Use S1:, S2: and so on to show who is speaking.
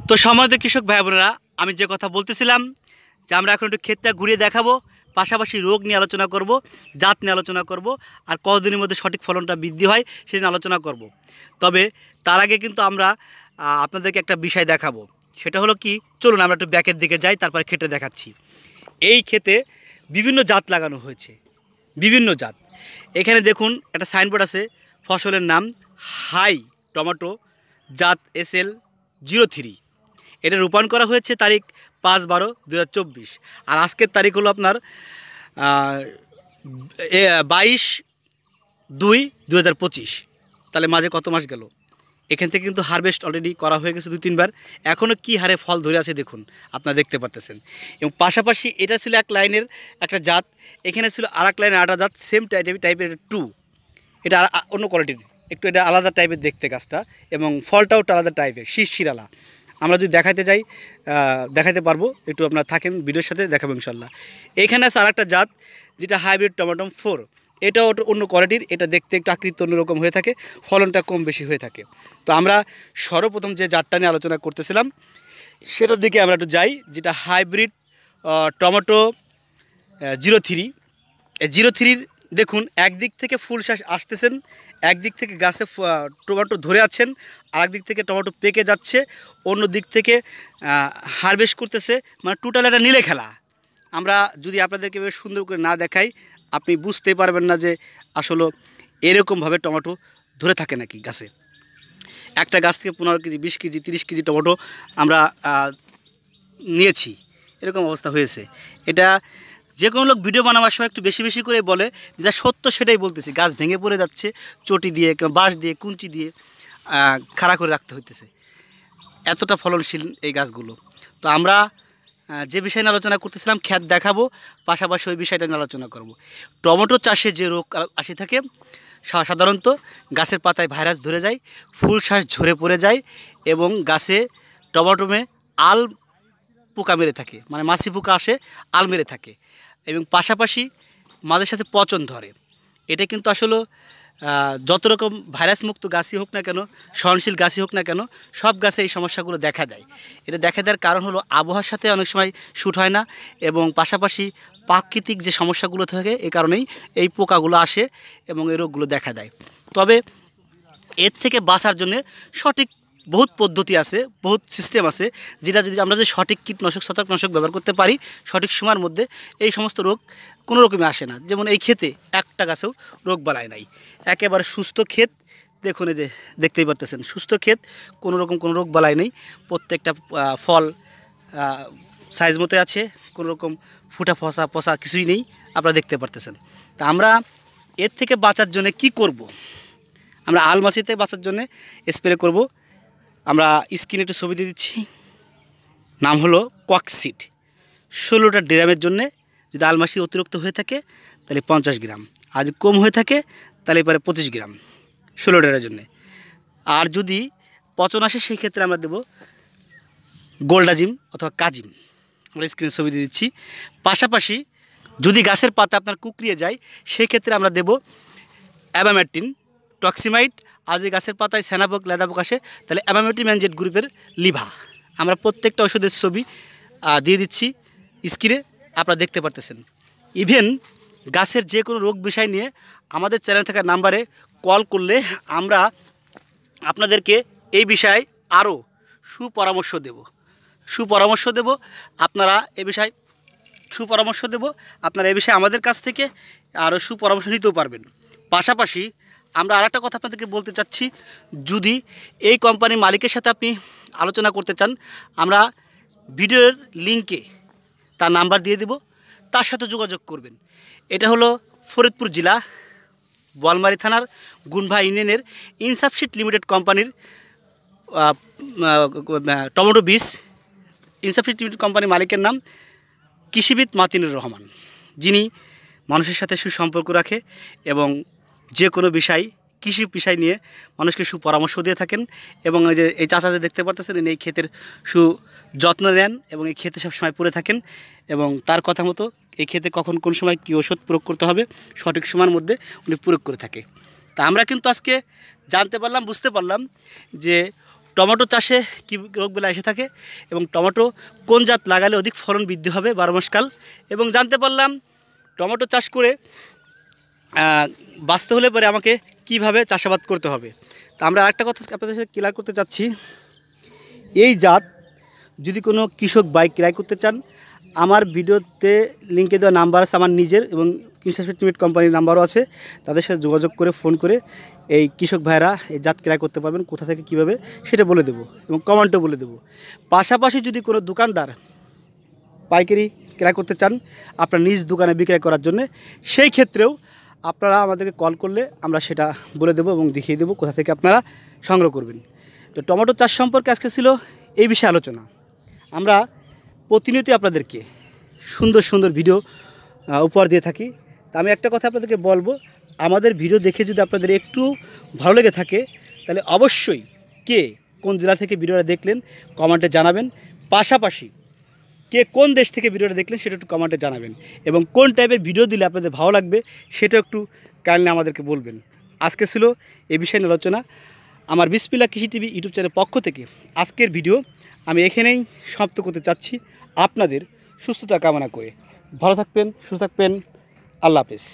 S1: তো সম্মানিত কৃষক ভাই বোনেরা, আমি যে কথা বলতেছিলাম যে আমরা এখন একটু ক্ষেতটা ঘুরিয়ে দেখাবো, পাশাপাশি রোগ নিয়ে আলোচনা করব, জাত নিয়ে আলোচনা করব, আর কতদিনের মধ্যে সঠিক ফলনটা বৃদ্ধি হয় সেটা নিয়ে আলোচনা করব। তবে তার আগে কিন্তু আমরা আপনাদেরকে একটা বিষয় দেখাবো। সেটা হলো কি, চলুন আমরা একটু ব্যাকের দিকে যাই, তারপরে ক্ষেতে দেখাচ্ছি। এই ক্ষেতে বিভিন্ন জাত লাগানো হয়েছে, বিভিন্ন জাত। এখানে দেখুন একটা সাইনবোর্ড আছে, ফসলের নাম হাই টমেটো, জাত SL03। এটা রূপায়ণ করা হয়েছে তারিখ 5/12/2024, আর আজকের তারিখ হলো আপনার 22/2/2025। তাহলে মাঝে কত মাস গেল? এখান থেকে কিন্তু হারভেস্ট অলরেডি করা হয়ে গেছে 2-3 বার। এখনও কি হারে ফল ধরে আছে দেখুন, আপনারা দেখতে পারতেছেন। এবং পাশাপাশি এটা ছিল এক লাইনের একটা জাত, এখানে ছিল আর এক লাইনের আটা জাত, সেম টাইপের 2। এটা অন্য কোয়ালিটির, একটু এটা আলাদা টাইপের দেখতে গাছটা, এবং ফলটাও আলাদা টাইপের, শিরশিরালা। আমরা যদি দেখাতে পারবো, একটু আপনারা থাকেন, ভিডিওর সাথে দেখাবো ইনশাল্লাহ। এইখানে আছে আর একটা জাত যেটা হাইব্রিড টমেটো 4। এটাও অন্য কোয়ালিটির, এটা দেখতে একটু আকৃতি অন্যরকম হয়ে থাকে, ফলনটা কম বেশি হয়ে থাকে। তো আমরা সর্বপ্রথম যে জাতটা নিয়ে আলোচনা করতেছিলাম সেটার দিকে আমরা একটু যাই, যেটা হাইব্রিড টমেটো 03। 03-র দেখুন, একদিক থেকে ফুল শ্বাস আসতেছেন, একদিক থেকে গাছে টমেটো ধরে আছেন, আর একদিক থেকে টমেটো পেকে যাচ্ছে, অন্য দিক থেকে হারভেস্ট করতেছে। মানে টোটাল একটা নীলে খেলা। আমরা যদি আপনাদেরকে বেশ সুন্দর করে না দেখাই, আপনি বুঝতে পারবেন না যে আসলে এরকমভাবে টমেটো ধরে থাকে নাকি গাছে। একটা গাছ থেকে 15 কেজি, 20 কেজি, 30 কেজি টমেটো আমরা নিয়েছি, এরকম অবস্থা হয়েছে। এটা যে কোনো লোক ভিডিও বানাবার সময় একটু বেশি বেশি করে বলে, যেটা সত্য সেটাই বলতেছি। গাছ ভেঙে পড়ে যাচ্ছে, চটি দিয়ে, বাঁশ দিয়ে, কুঞ্চি দিয়ে খাড়া করে রাখতে হইতেছে, এতটা ফলনশীল এই গাছগুলো। তো আমরা যে বিষয় নিয়ে আলোচনা করতেছিলাম, ক্ষেত দেখাবো, পাশাপাশি ওই বিষয়টা নিয়ে আলোচনা করব। টমেটো চাষে যে রোগ আসে থাকে, সাধারণত গাছের পাতায় ভাইরাস ধরে যায়, ফুল শ্বাস ঝরে পড়ে যায়, এবং গাছে টমেটোমে আল পোকা মেরে থাকে, মানে মাছি পোকা আসে, আল মেরে থাকে, এবং পাশাপাশি মাঝে সাথে পচন ধরে। এটা কিন্তু আসলে যত রকম ভাইরাস মুক্ত গাছই হোক না কেন, সহনশীল গাছই হোক না কেন, সব গাছে এই সমস্যাগুলো দেখা দেয়। এটা দেখা দেওয়ার কারণ হলো আবহাওয়ার সাথে অনেক সময় শ্যুট হয় না, এবং পাশাপাশি প্রাকৃতিক যে সমস্যাগুলো থাকে, এই কারণেই এই পোকাগুলো আসে এবং এই রোগগুলো দেখা দেয়। তবে এর থেকে বাঁচার জন্য সঠিক বহুত পদ্ধতি আছে, বহুত সিস্টেম আছে, যেটা যদি আমরা যদি সঠিক কীটনাশক, ছত্রাকনাশক ব্যবহার করতে পারি সঠিক সময়ের মধ্যে, এই সমস্ত রোগ কোনো রকমই আসে না। যেমন এই ক্ষেতে একটা গাছেও রোগ বালাই নাই, একেবারে সুস্থ ক্ষেত। দেখুন, এই যে দেখতেই পারতেছেন, সুস্থ ক্ষেত, কোনো রকম কোনো রোগ বালাই নেই। প্রত্যেকটা ফল সাইজ মতো আছে, কোনো রকম ফুটা পচা কিছুই নেই, আপনারা দেখতে পারতেছেন। তা আমরা এর থেকে বাঁচার জন্য কি করব? আমরা আলমাছি থেকে বাঁচার জন্য স্প্রে করব। আমরা স্ক্রিনে একটু ছবি দিয়ে দিচ্ছি, নাম হলো ককসিড। 16টা ড্রামের জন্যে যদি আলমাছি অতিরিক্ত হয়ে থাকে তাহলে 50 গ্রাম, আর কম হয়ে থাকে তাহলে এবারে 25 গ্রাম 16 ড্রামের জন্যে। আর যদি পচন আসে সেই ক্ষেত্রে আমরা দেব গোল্ডাজিম অথবা কাজিম। আমরা স্ক্রিনে ছবি দিয়ে দিচ্ছি। পাশাপাশি যদি গাছের পাতা আপনার কুকড়িয়ে যায়, সেই ক্ষেত্রে আমরা দেব অ্যাবামেটিন, টক্সিমাইড। আর যদি গাছের পাতায় সেনাপোক, লেদাপোক আসে, তাহলে অ্যাবামেটিন ম্যানজেট গ্রুপের লিভা। আমরা প্রত্যেকটা ওষুধের ছবি দিয়ে দিচ্ছি স্ক্রিনে, আপনারা দেখতে পারতেছেন। ইভেন গাছের যে কোনো রোগ বিষয় নিয়ে আমাদের চ্যানেল থাকা নাম্বারে কল করলে আমরা আপনাদেরকে এই বিষয়ে আরও সুপরামর্শ দেব। আপনারা এ বিষয়ে আমাদের কাছ থেকে আরও সুপরামর্শ নিতেও পারবেন। পাশাপাশি আমরা আরেকটা কথা আপনাদেরকে বলতে চাচ্ছি, যদি এই কোম্পানির মালিকের সাথে আপনি আলোচনা করতে চান, আমরা ভিডিওর লিঙ্কে তার নাম্বার দিয়ে দেব, তার সাথে যোগাযোগ করবেন। এটা হলো ফরিদপুর জেলা, বোয়ালমারী থানার গুনভা ইউনিয়নের ইনসাফশিট লিমিটেড কোম্পানির টমেটো বীজ। ইনসাফশিট লিমিটেড কোম্পানির মালিকের নাম কৃষিবিদ মাতিনুর রহমান, যিনি মানুষের সাথে সুসম্পর্ক রাখে এবং যে কোনো কৃষি বিষয় নিয়ে মানুষকে সুপরামর্শ দিয়ে থাকেন। এবং এই চাষা যে দেখতে পারতেছেন, এই ক্ষেতের যত্ন নেন এবং এই ক্ষেতে সবসময় পড়ে থাকেন, এবং তার কথা মতো এই ক্ষেতে কখন কোন সময় কী ওষুধ প্রয়োগ করতে হবে সঠিক সময়ের মধ্যে উনি প্রয়োগ করে থাকে। তা আমরা কিন্তু আজকে জানতে পারলাম, বুঝতে পারলাম যে টমেটো চাষে কী রোগবেলা এসে থাকে এবং টমেটো কোন জাত লাগালে অধিক ফলন বৃদ্ধি হবে 12 মাসকাল, এবং জানতে পারলাম টমেটো চাষ করে বাঁচতে হলে পরে আমাকে কিভাবে চাষাবাদ করতে হবে। তা আমরা আরেকটা কথা আপনাদের সাথে ক্লিয়ার করতে চাচ্ছি, এই জাত যদি কোনো কৃষক বাইক ক্রয় করতে চান, আমার ভিডিওতে লিঙ্কে দেওয়া নাম্বার আছে আমার নিজের, এবং ইনভেস্টমেন্ট কোম্পানির নাম্বারও আছে, তাদের সাথে যোগাযোগ করে ফোন করে এই কৃষক ভাইরা এই জাত ক্রয় করতে পারবেন, কোথা থেকে কীভাবে সেটা বলে দেবো এবং কমেন্টও বলে দেবো। পাশাপাশি যদি কোনো দোকানদার পাইকারি ক্রয় করতে চান আপনার নিজ দোকানে বিক্রয় করার জন্য, সেই ক্ষেত্রেও আপনারা আমাদেরকে কল করলে আমরা সেটা বলে দেবো এবং দেখিয়ে দেবো কোথা থেকে আপনারা সংগ্রহ করবেন। তো টমেটো চাষ সম্পর্কে আজকে ছিল এই বিষয়ে আলোচনা। আমরা প্রতিনিয়তই আপনাদেরকে সুন্দর সুন্দর ভিডিও উপহার দিয়ে থাকি। তা আমি একটা কথা আপনাদেরকে বলবো, আমাদের ভিডিও দেখে যদি আপনাদের একটু ভালো লেগে থাকে তাহলে অবশ্যই কে কোন জেলা থেকে ভিডিওটা দেখলেন কমেন্টে জানাবেন। পাশাপাশি কে কোন দেশ থেকে ভিডিওটা দেখলেন সেটা একটু কমেন্টে জানাবেন, এবং কোন টাইপের ভিডিও দিলে আপনাদের ভালো লাগবে সেটা একটু কাইন্ডলি আমাদেরকে বলবেন। আজকে ছিল এই বিষয় নিয়ে আলোচনা। আমার বিসমিল্লাহ কৃষি টিভি ইউটিউব চ্যানেলের পক্ষ থেকে আজকের ভিডিও আমি এখানেই সমাপ্ত করতে চাচ্ছি, আপনাদের সুস্থতা কামনা করে। ভালো থাকবেন, সুস্থ থাকবেন, আল্লাহ হাফেজ।